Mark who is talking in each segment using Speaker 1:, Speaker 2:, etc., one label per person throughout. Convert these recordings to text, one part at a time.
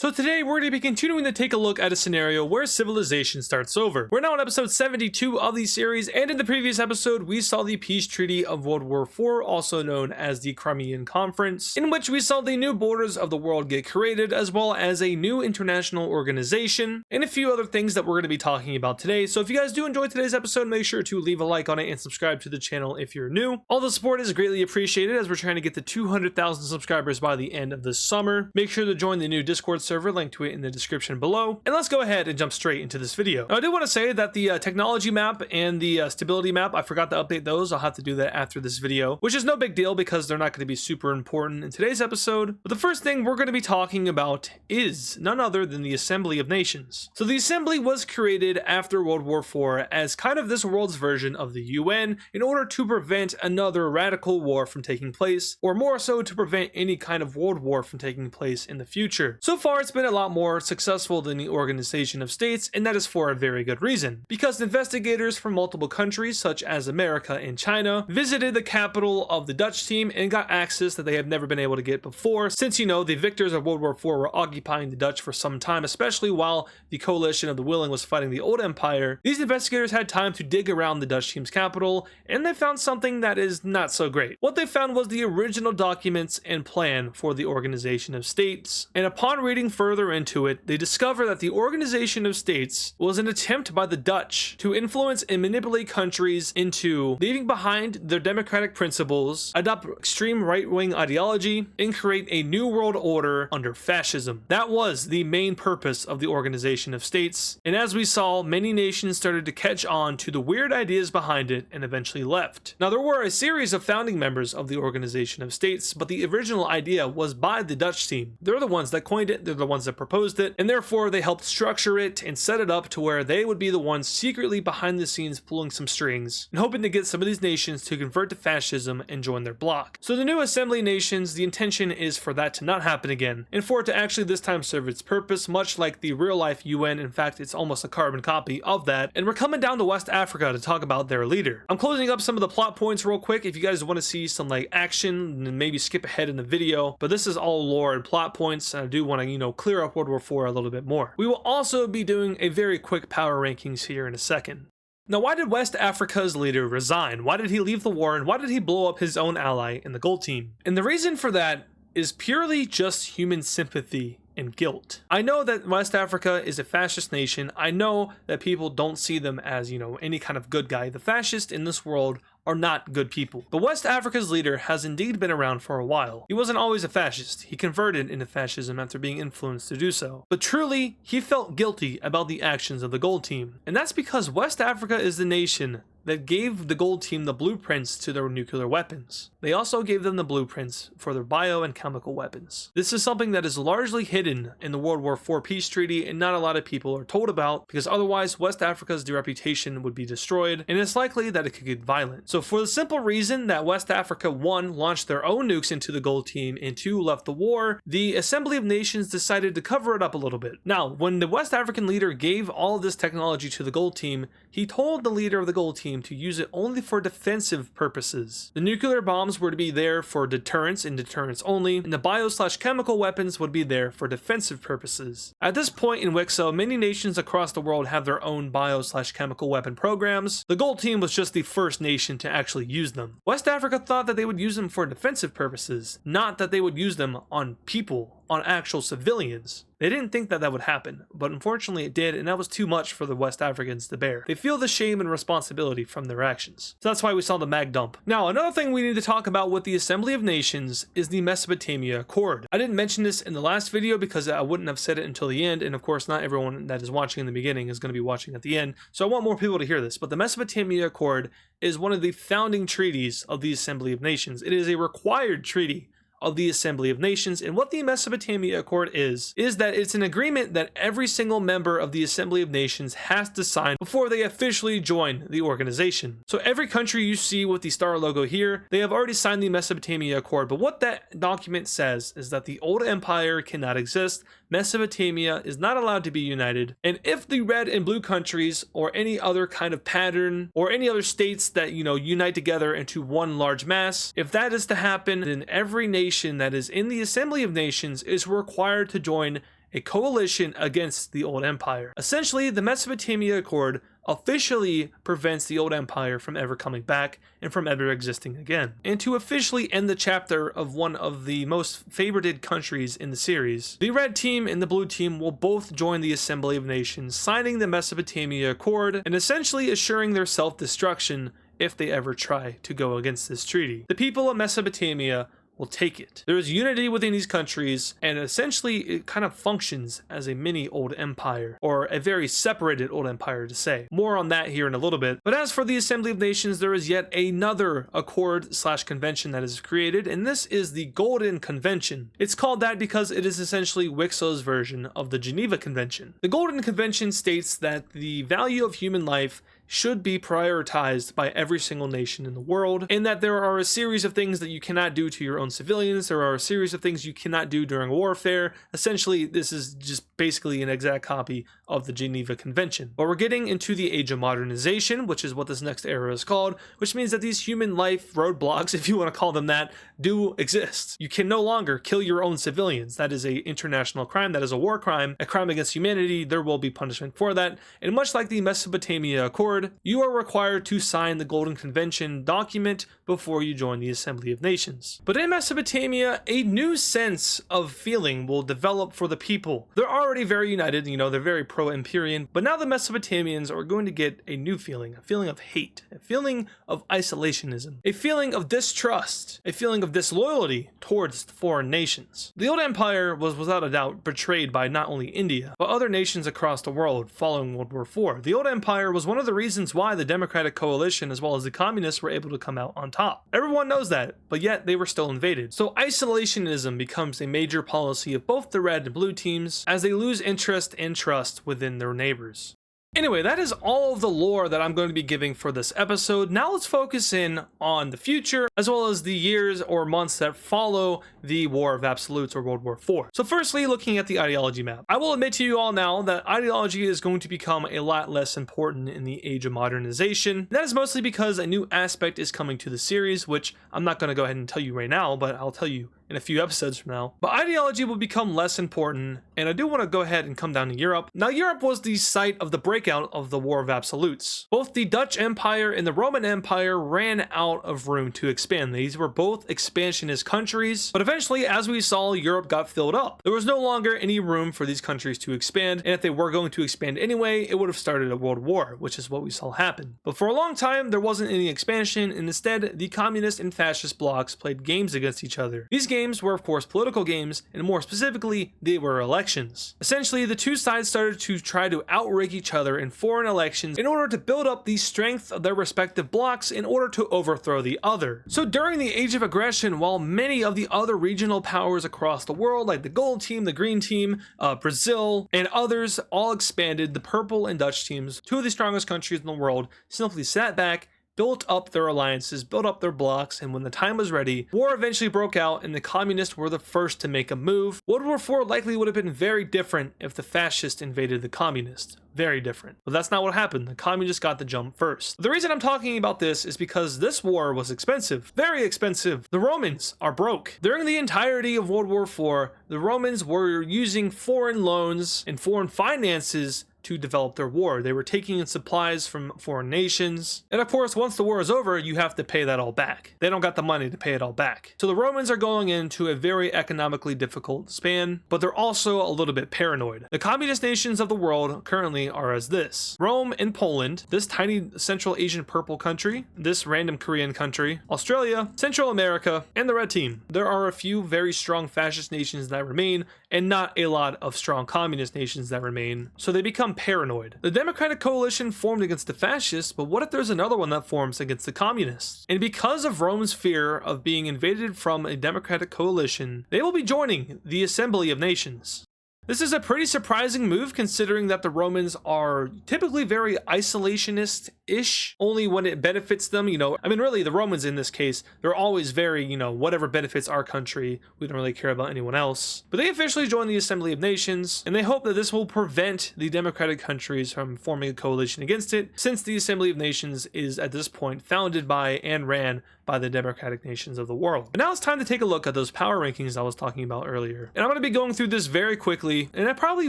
Speaker 1: So today we're going to be continuing to take a look at a scenario where civilization starts over. We're now on episode 72 of the series, and in the previous episode we saw the peace treaty of World War IV, also known as the Crimean Conference, in which we saw the new borders of the world get created, as well as a new international organization, and a few other things that we're going to be talking about today. So if you guys do enjoy today's episode, make sure to leave a like on it and subscribe to the channel if you're new. All the support is greatly appreciated as we're trying to get to 200,000 subscribers by the end of the summer. Make sure to join the new Discord server, link to it in the description below, and let's go ahead and jump straight into this video. Now, I do want to say that the technology map and the stability map, I forgot to update those. I'll have to do that after this video, which is no big deal because they're not going to be super important in today's episode. But the first thing we're going to be talking about is none other than the Assembly of Nations. So the Assembly was created after World War IV as kind of this world's version of the UN in order to prevent another radical war from taking place, or more so to prevent any kind of world war from taking place in the future. So far, it's been a lot more successful than the Organization of States, and that is for a very good reason. Because investigators from multiple countries, such as America and China, visited the capital of the Dutch team and got access that they have never been able to get before, since, you know, the victors of World War IV were occupying the Dutch for some time, especially while the coalition of the willing was fighting the old empire. These investigators had time to dig around the Dutch team's capital, and they found something that is not so great. What they found was the original documents and plan for the Organization of States, and upon reading further into it, they discover that the Organization of States was an attempt by the Dutch to influence and manipulate countries into leaving behind their democratic principles, adopt extreme right-wing ideology, and create a new world order under fascism. That was the main purpose of the Organization of States, and as we saw, many nations started to catch on to the weird ideas behind it and eventually left. Now, there were a series of founding members of the Organization of States, but the original idea was by the Dutch team. They're the ones that coined it, they're the ones that proposed it, and therefore they helped structure it and set it up to where they would be the ones secretly behind the scenes pulling some strings and hoping to get some of these nations to convert to fascism and join their bloc. So the new Assembly Nations, the intention is for that to not happen again, and for it to actually this time serve its purpose, much like the real life UN. In fact, it's almost a carbon copy of that, and we're coming down to West Africa to talk about their leader. I'm closing up some of the plot points real quick if you guys want to see some like action, and maybe skip ahead in the video, but this is all lore and plot points, and I do want to, you know, clear up World War IV a little bit more. We will also be doing a very quick power rankings here in a second. Now, why did West Africa's leader resign? Why did he leave the war, and why did he blow up his own ally in the Gold Team? And the reason for that is purely just human sympathy and guilt. I know that West Africa is a fascist nation. I know that people don't see them as, you know, any kind of good guy. The fascists in this world are not good people. But West Africa's leader has indeed been around for a while. He wasn't always a fascist. He converted into fascism after being influenced to do so. But truly, he felt guilty about the actions of the Gold Team. And that's because West Africa is the nation that gave the Gold Team the blueprints to their nuclear weapons. They also gave them the blueprints for their bio and chemical weapons. This is something that is largely hidden in the World War IV peace treaty, and not a lot of people are told about, because otherwise West Africa's reputation would be destroyed, and it's likely that it could get violent. So for the simple reason that West Africa, 1, launched their own nukes into the Gold Team, and 2, left the war, the Assembly of Nations decided to cover it up a little bit. Now, when the West African leader gave all of this technology to the Gold Team, he told the leader of the Gold Team to use it only for defensive purposes. The nuclear bombs were to be there for deterrence and deterrence only, and the bio/chemical weapons would be there for defensive purposes. At this point in WICSO, many nations across the world have their own bio/chemical weapon programs. The Gold Team was just the first nation to actually use them. West Africa thought that they would use them for defensive purposes, not that they would use them on people, on actual civilians. They didn't think that that would happen, but unfortunately it did, and that was too much for the West Africans to bear. They feel the shame and responsibility from their actions. So that's why we saw the mag dump. Now, another thing we need to talk about with the Assembly of Nations is the Mesopotamia Accord. I didn't mention this in the last video because I wouldn't have said it until the end, and of course not everyone that is watching in the beginning is going to be watching at the end, so I want more people to hear this. But the Mesopotamia Accord is one of the founding treaties of the Assembly of Nations. It is a required treaty of the Assembly of Nations, and what the Mesopotamia Accord is that it's an agreement that every single member of the Assembly of Nations has to sign before they officially join the organization. So every country you see with the star logo here, they have already signed the Mesopotamia Accord, but what that document says is that the old empire cannot exist, Mesopotamia is not allowed to be united, and if the red and blue countries or any other kind of pattern or any other states that, you know, unite together into one large mass, if that is to happen, then every nation that is in the Assembly of Nations is required to join a coalition against the old empire. Essentially, the Mesopotamia Accord officially prevents the old empire from ever coming back and from ever existing again. And to officially end the chapter of one of the most favorited countries in the series, the red team and the blue team will both join the Assembly of Nations, signing the Mesopotamia Accord and essentially assuring their self-destruction if they ever try to go against this treaty. The people of Mesopotamia will take it. There is unity within these countries, and essentially it kind of functions as a mini old empire, or a very separated old empire to say. More on that here in a little bit. But as for the Assembly of Nations, there is yet another accord/convention that is created, and this is the Golden Convention. It's called that because it is essentially WICSO's version of the Geneva Convention. The Golden Convention states that the value of human life should be prioritized by every single nation in the world, and that there are a series of things that you cannot do to your own civilians. There are a series of things you cannot do during warfare. Essentially, this is just basically an exact copy of the Geneva Convention. But we're getting into the age of modernization, which is what this next era is called, which means that these human life roadblocks, if you want to call them that, do exist. You can no longer kill your own civilians. That is an international crime. That is a war crime, a crime against humanity. There will be punishment for that. And much like the Mesopotamia Accord, you are required to sign the Golden Convention document before you join the Assembly of Nations. But in Mesopotamia, a new sense of feeling will develop for the people. They're already very united, they're very pro-Empyrean, but now the Mesopotamians are going to get a new feeling, a feeling of hate, a feeling of isolationism, a feeling of distrust, a feeling of disloyalty towards foreign nations. The old empire was without a doubt betrayed by not only India, but other nations across the world following World War IV. The old empire was one of the reasons why the Democratic Coalition as well as the communists were able to come out on top. Everyone knows that, but yet they were still invaded. So isolationism becomes a major policy of both the red and blue teams as they lose interest and trust within their neighbors. Anyway, that is all of the lore that I'm going to be giving for this episode. Now let's focus in on the future, as well as the years or months that follow the War of Absolutes or World War IV. So firstly, looking at the ideology map. I will admit to you all now that ideology is going to become a lot less important in the age of modernization. That is mostly because a new aspect is coming to the series, which I'm not going to go ahead and tell you right now, but I'll tell you in a few episodes from now. But ideology will become less important, and I do want to go ahead and come down to Europe. Now, Europe was the site of the breakout of the War of Absolutes. Both the Dutch Empire and the Roman Empire ran out of room to expand. These were both expansionist countries, but eventually, as we saw, Europe got filled up. There was no longer any room for these countries to expand, and if they were going to expand anyway, it would have started a world war, which is what we saw happen. But for a long time, there wasn't any expansion, and instead, the communist and fascist blocs played games against each other. These games were of course political games, and more specifically, they were elections. Essentially, the two sides started to try to outrig each other in foreign elections in order to build up the strength of their respective blocs in order to overthrow the other. So during the Age of Aggression, while many of the other regional powers across the world, like the Gold Team, the Green Team, Brazil, and others all expanded, the Purple and Dutch teams, two of the strongest countries in the world, simply sat back, built up their alliances, built up their blocks, and when the time was ready, war eventually broke out and the communists were the first to make a move. World War IV likely would have been very different if the fascists invaded the communists. Very different. But that's not what happened. The communists got the jump first. The reason I'm talking about this is because this war was expensive. Very expensive. The Romans are broke. During the entirety of World War IV, the Romans were using foreign loans and foreign finances to develop their war. They were taking in supplies from foreign nations. And of course, once the war is over, you have to pay that all back. They don't got the money to pay it all back. So the Romans are going into a very economically difficult span, but they're also a little bit paranoid. The communist nations of the world currently are as this: Rome and Poland, this tiny Central Asian purple country, this random Korean country, Australia, Central America, and the red team. There are a few very strong fascist nations that remain, and not a lot of strong communist nations that remain. So they become paranoid. The Democratic Coalition formed against the fascists, but what if there's another one that forms against the communists? And because of Rome's fear of being invaded from a Democratic Coalition, they will be joining the Assembly of Nations. This is a pretty surprising move considering that the Romans are typically very isolationist-ish, only when it benefits them, really the Romans in this case, they're always very, whatever benefits our country, we don't really care about anyone else. But they officially joined the Assembly of Nations, and they hope that this will prevent the democratic countries from forming a coalition against it, since the Assembly of Nations is at this point founded by and ran by the democratic nations of the world. And now it's time to take a look at those power rankings I was talking about earlier. And I'm going to be going through this very quickly, and I probably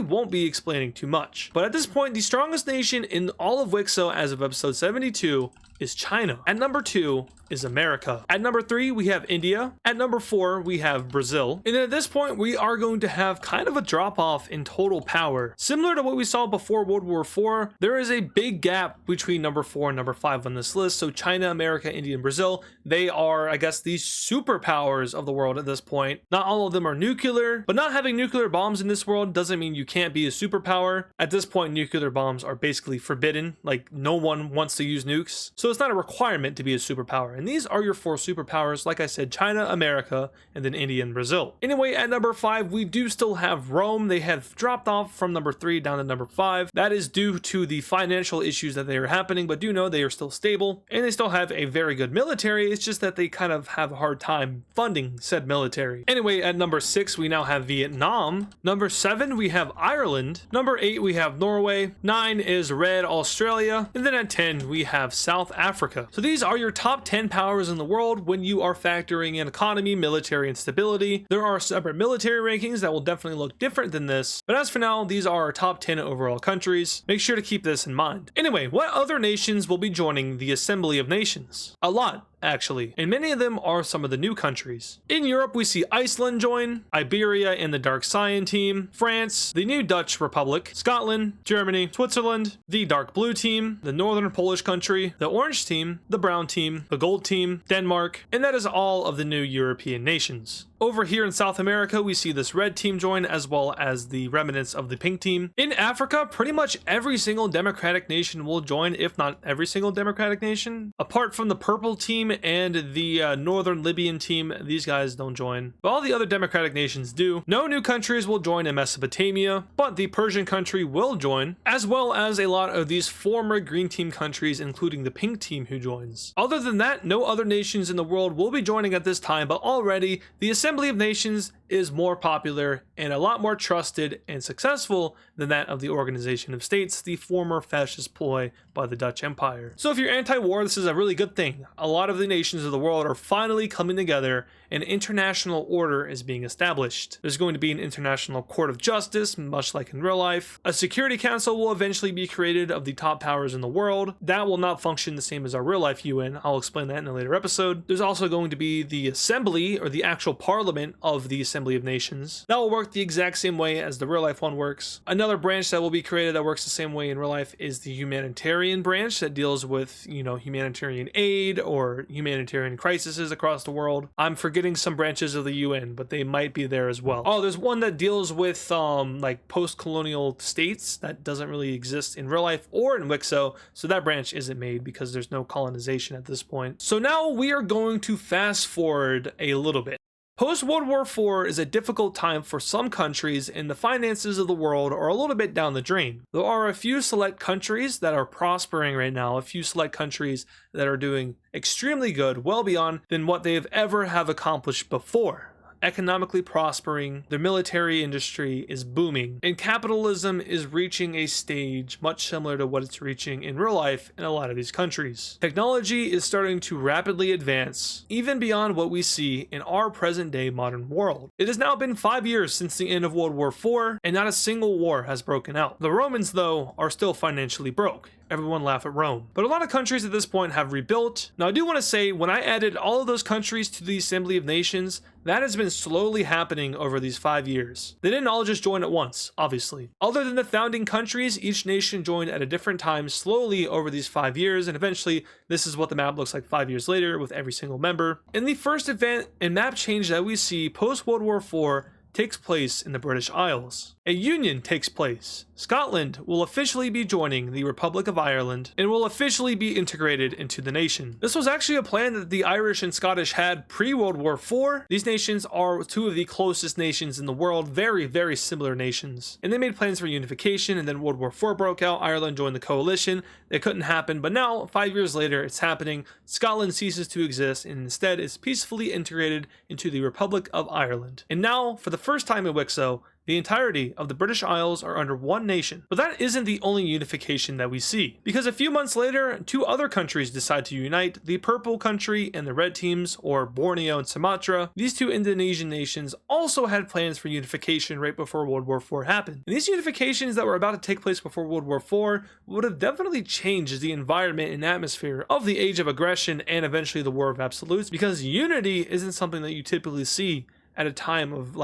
Speaker 1: won't be explaining too much. But at this point, the strongest nation in all of WICSO as of episode 72 is China. At number 2 is America. At number 3, we have India. At number 4, we have Brazil. And at this point, we are going to have kind of a drop off in total power. Similar to what we saw before World War IV, there is a big gap between number 4 and number 5 on this list. So China, America, India, and Brazil, they are, I guess, these superpowers of the world at this point. Not all of them are nuclear, but not having nuclear bombs in this world doesn't mean you can't be a superpower. At this point, nuclear bombs are basically forbidden. Like, no one wants to use nukes. So it's not a requirement to be a superpower. And these are your 4 superpowers. Like I said, China, America, and then India and Brazil. Anyway, at number 5, we do still have Rome. They have dropped off from number 3 down to number 5. That is due to the financial issues that they are happening, but do know they are still stable and they still have a very good military. It's just that they kind of have a hard time funding said military. Anyway, at number 6, we now have Vietnam. Number 7, we have Ireland. Number 8, we have Norway. 9 is red Australia. And then at 10, we have South Africa. So these are your top 10 powers in the world when you are factoring in economy, military, and stability. There are separate military rankings that will definitely look different than this, but as for now, these are our top 10 overall countries. Make sure to keep this in mind. Anyway, what other nations will be joining the Assembly of Nations? A lot, actually, and many of them are some of the new countries. In Europe, we see Iceland join, Iberia and the Dark Cyan team, France, the new Dutch Republic, Scotland, Germany, Switzerland, the Dark Blue team, the Northern Polish country, the Orange team, the Brown team, the Gold team, Denmark, and that is all of the new European nations. Over here in South America, we see this red team join as well as the remnants of the pink team. In Africa, pretty much every single democratic nation will join, if not every single democratic nation. Apart from the purple team and the northern Libyan team, these guys don't join. But all the other democratic nations do. No new countries will join in Mesopotamia, but the Persian country will join, as well as a lot of these former green team countries, including the pink team who joins. Other than that, no other nations in the world will be joining at this time, but already the Assembly of Nations is more popular and a lot more trusted and successful than that of the Organization of States, the former fascist ploy by the Dutch Empire. So if you're anti-war, this is a really good thing. A lot of the nations of the world are finally coming together and international order is being established. There's going to be an international court of justice, much like in real life. A security council will eventually be created of the top powers in the world. That will not function the same as our real life UN. I'll explain that in a later episode. There's also going to be the assembly, or the actual parliament of the Assembly of Nations. That will work the exact same way as the real life one works. Another branch that will be created that works the same way in real life is the humanitarian branch that deals with, humanitarian aid or humanitarian crises across the world. I'm forgetting some branches of the UN, but they might be there as well. Oh, there's one that deals with like post-colonial states that doesn't really exist in real life or in WICSO, so that branch isn't made because there's no colonization at this point. So now we are going to fast forward a little bit. Post-World War IV is a difficult time for some countries, and the finances of the world are a little bit down the drain. There are a few select countries that are prospering right now, a few select countries that are doing extremely good, well beyond than what they've ever have accomplished before. Economically prospering, their military industry is booming, and capitalism is reaching a stage much similar to what it's reaching in real life in a lot of these countries. Technology is starting to rapidly advance, even beyond what we see in our present day modern world. It has now been 5 years since the end of World War IV, and not a single war has broken out. The Romans, though, are still financially broke. Everyone laugh at Rome. But a lot of countries at this point have rebuilt. Now I do want to say, when I added all of those countries to the Assembly of Nations, that has been slowly happening over these 5 years. They didn't all just join at once, obviously. Other than the founding countries, each nation joined at a different time slowly over these 5 years, and eventually this is what the map looks like 5 years later with every single member. And the first event and map change that we see post-World War IV takes place in the British Isles. A union takes place. Scotland will officially be joining the Republic of Ireland and will officially be integrated into the nation. This was actually a plan that the Irish and Scottish had pre-World War IV. These nations are two of the closest nations in the world, very, very similar nations. And they made plans for unification, and then World War IV broke out. Ireland joined the coalition. It couldn't happen, but now, 5 years later, it's happening. Scotland ceases to exist and instead is peacefully integrated into the Republic of Ireland. And now, for the first time in WICSO, The entirety of the British Isles are under one nation. But that isn't the only unification that we see, because a few months later, two other countries decide to unite, the purple country and the red teams, or Borneo and Sumatra. These two Indonesian nations also had plans for unification right before World War IV happened. And these unifications that were about to take place before World War IV would have definitely changed the environment and atmosphere of the age of aggression and eventually the War of Absolutes, because unity isn't something that you typically see at a time of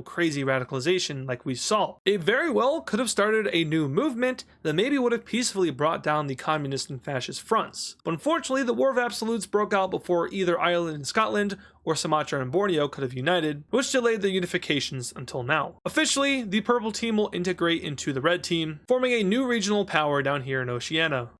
Speaker 1: crazy radicalization like we saw. It very well could have started a new movement that maybe would have peacefully brought down the communist and fascist fronts. But unfortunately, the War of Absolutes broke out before either Ireland and Scotland or Sumatra and Borneo could have united, which delayed the unifications until now. Officially, the purple team will integrate into the red team, forming a new regional power down here in Oceania.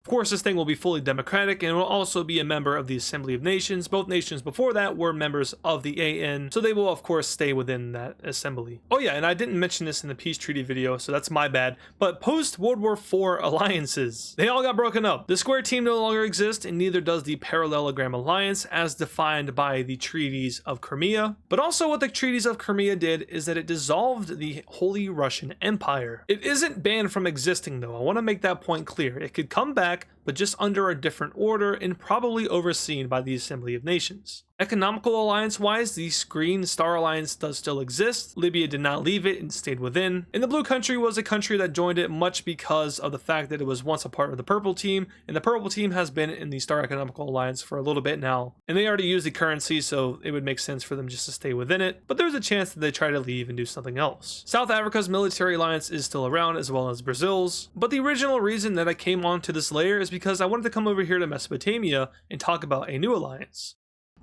Speaker 1: Of course, this thing will be fully democratic and will also be a member of the Assembly of Nations. Both nations before that were members of the AN, so they will of course stay within that assembly. Oh yeah, and I didn't mention this in the peace treaty video, so that's my bad, but post-World War IV alliances, they all got broken up. The square team no longer exists, and neither does the parallelogram alliance as defined by the treaties of Crimea. But also what the treaties of Crimea did is that it dissolved the Holy Russian Empire. It isn't banned from existing though, I want to make that point clear. It could come back, but just under a different order and probably overseen by the Assembly of Nations. Economical alliance-wise, the Green Star Alliance does still exist. Libya did not leave it and stayed within. And the Blue Country was a country that joined it much because of the fact that it was once a part of the Purple Team, and the Purple Team has been in the Star Economical Alliance for a little bit now. And they already use the currency, so it would make sense for them just to stay within it, but there's a chance that they try to leave and do something else. South Africa's military alliance is still around, as well as Brazil's, but the original reason that I came onto this layer is because I wanted to come over here to Mesopotamia and talk about a new alliance.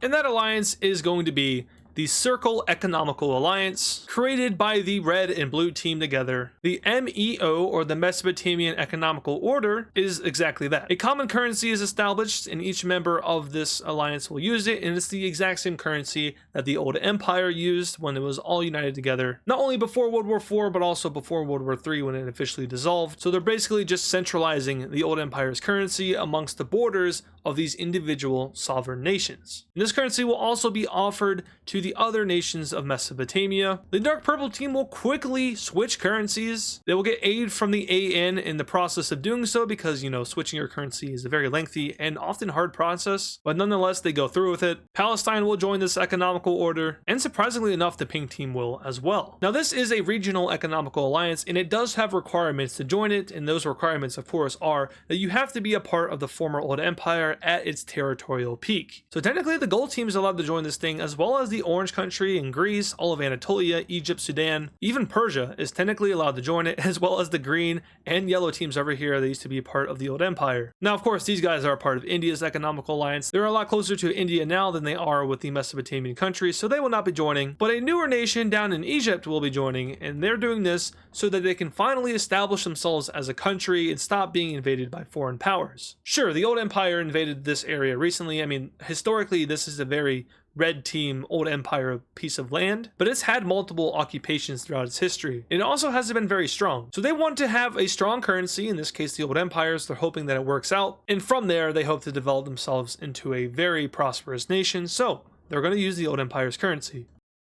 Speaker 1: And that alliance is going to be the Circle Economical Alliance, created by the red and blue team together. The MEO, or the Mesopotamian Economical Order, is exactly that. A common currency is established and each member of this alliance will use it, and it's the exact same currency that the old empire used when it was all united together, not only before World War IV but also before World War III when it officially dissolved. So they're basically just centralizing the old empire's currency amongst the borders of these individual sovereign nations. And this currency will also be offered to the other nations of Mesopotamia. The Dark Purple team will quickly switch currencies. They will get aid from the AN in the process of doing so because, switching your currency is a very lengthy and often hard process, but nonetheless, they go through with it. Palestine will join this economical order, and surprisingly enough, the Pink team will as well. Now, this is a regional economical alliance, and it does have requirements to join it, and those requirements, of course, are that you have to be a part of the former old empire at its territorial peak. So technically the gold team is allowed to join this thing, as well as the orange country and Greece, all of Anatolia, Egypt, Sudan, even Persia is technically allowed to join it, as well as the green and yellow teams over here that used to be part of the old empire. Now of course these guys are a part of India's economical alliance. They're a lot closer to India now than they are with the Mesopotamian countries, so they will not be joining, but a newer nation down in Egypt will be joining, and they're doing this so that they can finally establish themselves as a country and stop being invaded by foreign powers. Sure, the old empire invaded this area recently. I mean, historically this is a very red team old empire piece of land, but it's had multiple occupations throughout its history. It also hasn't been very strong. So they want to have a strong currency, in this case the old empires. They're hoping that it works out, and from there they hope to develop themselves into a very prosperous nation, so they're going to use the old empire's currency.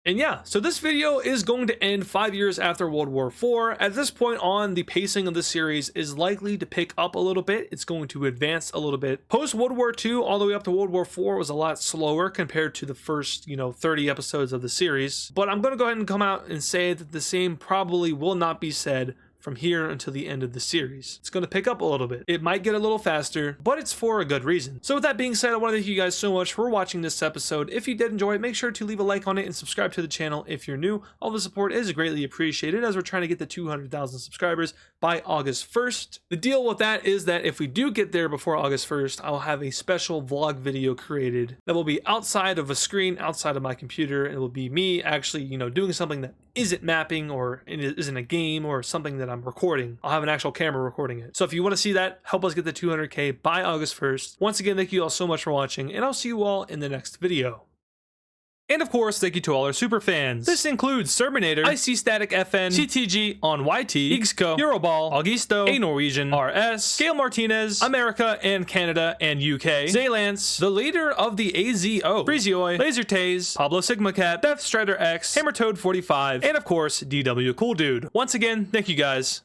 Speaker 1: And yeah, so this video is going to end 5 years after World War IV. At this point on, the pacing of the series is likely to pick up a little bit. It's going to advance a little bit. Post World War II all the way up to World War IV was a lot slower compared to the first, 30 episodes of the series. But I'm going to go ahead and come out and say that the same probably will not be said from here until the end of the series. It's going to pick up a little bit. It might get a little faster, but it's for a good reason. So with that being said, I want to thank you guys so much for watching this episode. If you did enjoy it, make sure to leave a like on it and subscribe to the channel if you're new. All the support is greatly appreciated as we're trying to get to 200,000 subscribers by August 1st. The deal with that is that if we do get there before August 1st, I'll have a special vlog video created that will be outside of a screen, outside of my computer. It will be me actually, doing something that isn't mapping or isn't a game or something that I'm recording. I'll have an actual camera recording it. So if you want to see that, help us get the 200K by August 1st. Once again, thank you all so much for watching, and I'll see you all in the next video. And of course, thank you to all our super fans. This includes Terminator, IC Static FN, CTG on YT, WICSO, Euroball, Augusto, A Norwegian, RS, Gail Martinez, America and Canada and UK, Zaylance, the leader of the AZO, Freezioi, Laser Taze, Pablo Sigma Cat, Death Strider X, Hammer Toad 45, and of course, DW Cool Dude. Once again, thank you guys.